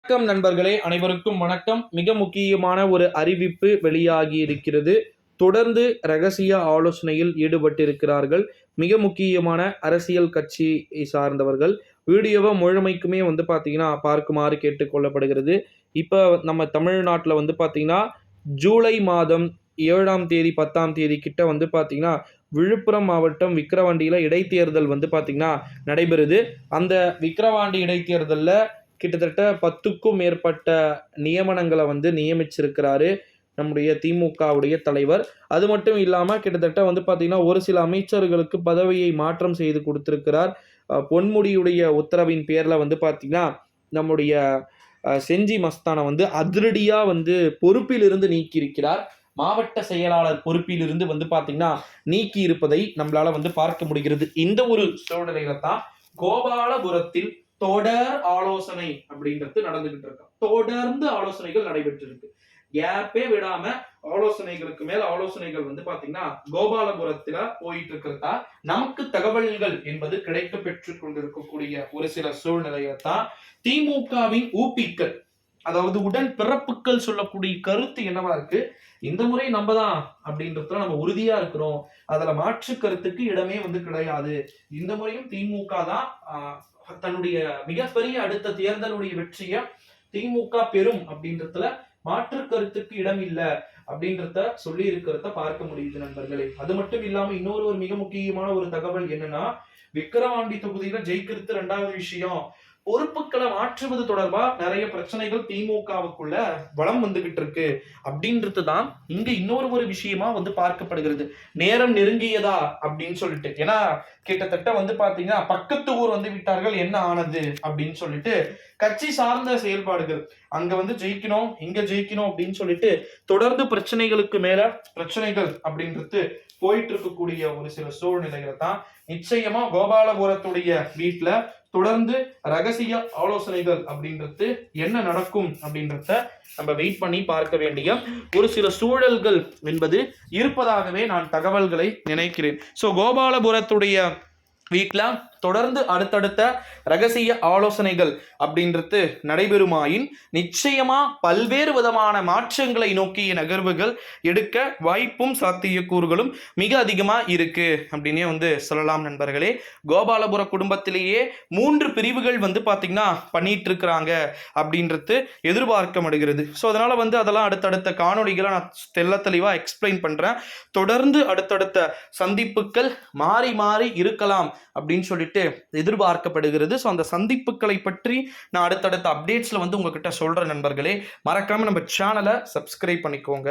வணக்கம் நண்பர்களே, அனைவருக்கும் வணக்கம். மிக முக்கியமான ஒரு அறிவிப்பு வெளியாகி இருக்கிறது. தொடர்ந்து ரகசிய ஆலோசனையில் ஈடுபட்டிருக்கிறார்கள் மிக முக்கியமான அரசியல் கட்சி சார்ந்தவர்கள். வீடியோவை முழுமைக்குமே பார்த்தீங்கன்னா பார்க்குமாறு கேட்டுக்கொள்ளப்படுகிறது. இப்போ நம்ம தமிழ்நாட்டில் பார்த்தீங்கன்னா ஜூலை மாதம் 7ஆம் தேதி 10ஆம் தேதி கிட்ட பார்த்தீங்கன்னா விழுப்புரம் மாவட்டம் விக்கிரவாண்டியில் இடைத்தேர்தல் பார்த்தீங்கன்னா நடைபெறுது. அந்த விக்கிரவாண்டி இடைத்தேர்தலில் கிட்டத்தட்ட 10க்கும் மேற்பட்ட நியமனங்களை நியமிச்சிருக்கிறாரு நம்முடைய திமுகவுடைய தலைவர். அது மட்டும் இல்லாமல் கிட்டத்தட்ட பார்த்தீங்கன்னா ஒரு சில அமைச்சர்களுக்கு பதவியை மாற்றம் செய்து கொடுத்திருக்கிறார். பொன்முடியுடைய உத்தரவின் பேரில் பார்த்தீங்கன்னா நம்முடைய செஞ்சி மஸ்தானை அதிரடியாக பொறுப்பிலிருந்து நீக்கியிருக்கிறார். மாவட்ட செயலாளர் பொறுப்பிலிருந்து பார்த்தீங்கன்னா நீக்கி இருப்பதை நம்மளால பார்க்க முடிகிறது. இந்த ஒரு சூழ்நிலையில தான் கோபாலபுரத்தில் தொடர் ஆலோசனை அப்படின்றது நடந்துகிட்டு இருக்கு. தொடர்ந்து ஆலோசனைகள் நடைபெற்று இருக்கு. கேப்பே விடாம ஆலோசனைகளுக்கு மேல ஆலோசனைகள் பாத்தீங்கன்னா கோபாலபுரத்துல போயிட்டு இருக்கிறதா நமக்கு தகவல்கள் என்பது கிடைக்க பெற்று கொண்டிருக்கக்கூடிய ஒரு சில சூழ்நிலையை தான் திமுகவின் ஊப்பிக்கள், அதாவது உடன் பிறப்புக்கள் சொல்லக்கூடிய கருத்து என்னவா இருக்கு, இந்த முறை நம்ம தான் அப்படின்றதுல நம்ம உறுதியா இருக்கிறோம், அதுல மாற்று கருத்துக்கு இடமே கிடையாது, இந்த முறையும் திமுக தான் தன்னுடைய மிகப்பெரிய அடுத்த தேர்தலுடைய வெற்றியை திமுக பெறும் அப்படின்றதுல மாற்று கருத்துக்கு இடம் இல்லை அப்படின்றத சொல்லி இருக்கிறத பார்க்க முடியுது நண்பர்களே. அது மட்டும் இல்லாம இன்னொரு மிக முக்கியமான ஒரு தகவல் என்னன்னா, விக்கிரவாண்டி தொகுதியில ஜெயிக்கிறது 2வது விஷயம், பொறுப்புகளை மாற்றுவது தொடர்பா நிறைய பிரச்சனைகள் திமுகவுக்குள்ள வளம் வந்துகிட்டு இருக்கு அப்படின்றது தான் இங்க இன்னொரு விஷயமா பார்க்கப்படுகிறது. நேரம் நெருங்கியதா அப்படின்னு சொல்லிட்டு, ஏன்னா கிட்டத்தட்ட பாத்தீங்கன்னா பக்கத்து ஊர் விட்டார்கள் என்ன ஆனது அப்படின்னு சொல்லிட்டு கட்சி சார்ந்த செயல்பாடுகள் அங்க ஜெயிக்கணும் இங்க ஜெயிக்கணும் அப்படின்னு சொல்லிட்டு தொடர்ந்து பிரச்சனைகளுக்கு மேல பிரச்சனைகள் அப்படின்றது போயிட்டு இருக்கக்கூடிய ஒரு சில சூழ்நிலைகளை தான் நிச்சயமா கோபாலபுரத்துடைய வீட்டுல தொடர்ந்து ரகசிய ஆலோசனைகள் அப்படின்றது என்ன நடக்கும் அப்படின்றத நம்ம வெயிட் பண்ணி பார்க்க வேண்டிய ஒரு சில சூழல்கள் என்பது இருப்பதாகவே நான் தகவல்களை நினைக்கிறேன். ஸோ கோபாலபுரத்துடைய வீட்டில் தொடர்ந்து அடுத்தடுத்த ரகசிய ஆலோசனைகள் அப்படின்றது நடைபெறுமாயின் நிச்சயமா பல்வேறு விதமான மாற்றங்களை நோக்கிய நகர்வுகள் எடுக்க வாய்ப்பும் சாத்தியக்கூறுகளும் மிக அதிகமா இருக்கு அப்படின்னே சொல்லலாம் நண்பர்களே. கோபாலபுர குடும்பத்திலேயே 3 பிரிவுகள் பாத்தீங்கன்னா பண்ணிட்டு இருக்கிறாங்க அப்படின்றது எதிர்பார்க்கப்படுகிறது. ஸோ அதனால அதெல்லாம் அடுத்தடுத்த காணொலிகளை நான் தெளிவா எக்ஸ்பிளைன் பண்றேன். தொடர்ந்து அடுத்தடுத்த சந்திப்புகள் மாறி மாறி இருக்கலாம் அப்படின்னு சொல்லிட்டு எதிர்பார்க்கப்படுகிறது. ஸோ அந்த சந்திப்புகளை பற்றி நான் அடுத்தடுத்த அப்டேட்ஸ்ல உங்ககிட்ட சொல்றேன் நண்பர்களே. மறக்காம நம்ம சேனலை சப்ஸ்கிரைப் பண்ணிக்கோங்க.